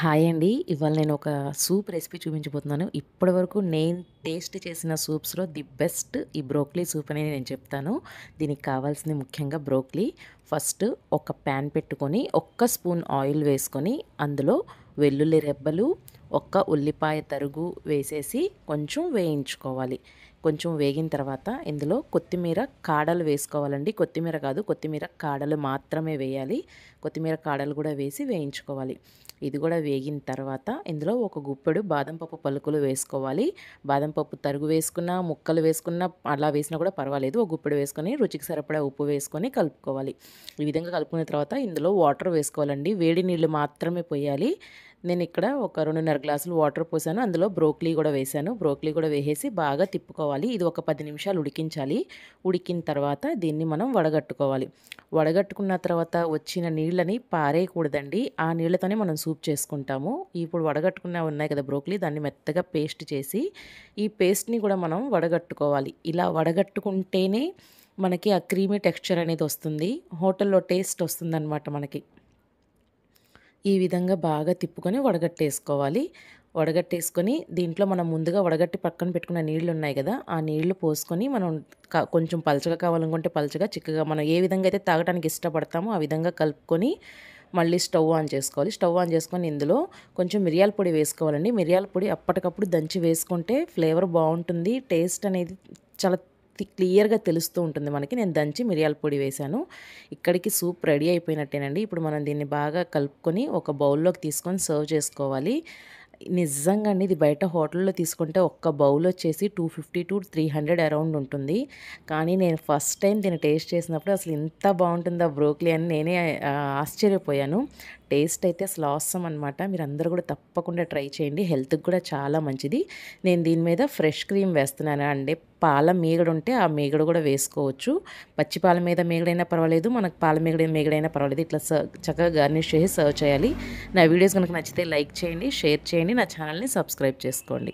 Hi అండి. ఇవాళ నేను ఒక సూప్ రెసిపీ చూపించబోతున్నాను. ఇప్పటివరకు నేను టేస్ట్ చేసిన సూప్స్‌లో ది బెస్ట్ ఈ బ్రోకలీ సూప్ అని నేను చెప్తాను. దీనికి కావాల్సింది ముఖ్యంగా బ్రోకలీ. ఫస్ట్ ఒక పాన్ పెట్టుకొని, ఒక్క స్పూన్ ఆయిల్ వేసుకొని, అందులో వెల్లుల్లి రెబ్బలు, ఒక్క ఉల్లిపాయ తరుగు వేసేసి కొంచెం వేయించుకోవాలి. కొంచెం వేగిన తర్వాత ఇందులో కొత్తిమీర కాడలు వేసుకోవాలండి. కొత్తిమీర కాదు, కొత్తిమీర కాడలు మాత్రమే వేయాలి. కొత్తిమీర కాడలు కూడా వేసి వేయించుకోవాలి. ఇది కూడా వేగిన తర్వాత ఇందులో ఒక గుప్పెడు బాదం పప్పు పలుకులు వేసుకోవాలి. బాదం పప్పు తరుగు వేసుకున్నా, ముక్కలు వేసుకున్నా అలా వేసినా కూడా పర్వాలేదు. ఒక గుప్పెడు వేసుకొని రుచికి సరిపడా ఉప్పు వేసుకొని కలుపుకోవాలి. ఈ విధంగా కలుపుకున్న తర్వాత ఇందులో వాటర్ వేసుకోవాలండి. వేడి నీళ్ళు మాత్రమే పోయాలి. నేను ఇక్కడ ఒక 2.5 గ్లాసులు వాటర్ పోసాను. అందులో బ్రోకలీ కూడా వేసాను. బ్రోకలీ కూడా వేసేసి బాగా తిప్పుకోవాలి. ఇది ఒక 10 నిమిషాలు ఉడికించాలి. ఉడికిన తర్వాత దీన్ని మనం వడగట్టుకోవాలి. వడగట్టుకున్న తర్వాత వచ్చిన నీళ్ళని పారేయకూడదండి. ఆ నీళ్ళతోనే మనం సూప్ చేసుకుంటాము. ఇప్పుడు వడగట్టుకున్న ఉన్నాయి కదా బ్రోకలీ, దాన్ని మెత్తగా పేస్ట్ చేసి ఈ పేస్ట్‌ని కూడా మనం వడగట్టుకోవాలి. ఇలా వడగట్టుకుంటేనే మనకి ఆ క్రీమీ టెక్స్చర్ అనేది వస్తుంది. హోటల్‌లో టేస్ట్ వస్తుందన్నమాట మనకి. ఈ విధంగా బాగా తిప్పుకొని వడగట్టేసుకోవాలి. వడగట్టేసుకొని దీంట్లో మనం ముందుగా వడగట్టి పక్కన పెట్టుకున్న నీళ్ళు ఉన్నాయి కదా, ఆ నీళ్లు పోసుకొని మనం కొంచెం పలచగా కావాలనుకుంటే పలచగా, చిక్కగా మనం ఏ విధంగా అయితే తాగడానికి ఇష్టపడతామో ఆ విధంగా కలుపుకొని మళ్ళీ స్టవ్ ఆన్ చేసుకోవాలి. స్టవ్ ఆన్ చేసుకొని ఇందులో కొంచెం మిరియాల పొడి వేసుకోవాలండి. మిరియాల పొడి అప్పటికప్పుడు దంచి వేసుకుంటే ఫ్లేవర్ బాగుంటుంది. టేస్ట్ అనేది చాలా క్లియర్గా తెలుస్తూ ఉంటుంది మనకి. నేను దంచి మిరియాల పొడి వేశాను. ఇక్కడికి సూప్ రెడీ అయిపోయినట్టేనండి. ఇప్పుడు మనం దీన్ని బాగా కలుపుకొని ఒక బౌల్లోకి తీసుకొని సర్వ్ చేసుకోవాలి. నిజంగా అండి, ఇది బయట హోటల్లో తీసుకుంటే ఒక్క బౌల్ వచ్చేసి 250-300 అరౌండ్ ఉంటుంది. కానీ నేను ఫస్ట్ టైం దీన్ని టేస్ట్ చేసినప్పుడు అసలు ఇంత బాగుంటుందా బ్రోకలీ అని నేనే ఆశ్చర్యపోయాను. టేస్ట్ అయితే అసలు ఆసమ్ అనమాట. మీరందరూ కూడా తప్పకుండా ట్రై చేయండి. హెల్త్‌కి కూడా చాలా మంచిది. నేను దీని మీద ఫ్రెష్ క్రీమ్ వేస్తున్నాను అండి. పాల మీగడ ఉంటే ఆ మీగడ కూడా వేసుకోవచ్చు. పచ్చి పాల మీద మీగడైనా పర్వాలేదు, మనకు పాల మీగడైనా పర్వాలేదు. ఇట్లా చక్కగా గార్నిష్ చేసి సర్వ్ చేయాలి. నా వీడియోస్ కనుక నచ్చితే లైక్ చేయండి, షేర్ చేయండి, నా ఛానల్ని సబ్స్క్రైబ్ చేసుకోండి.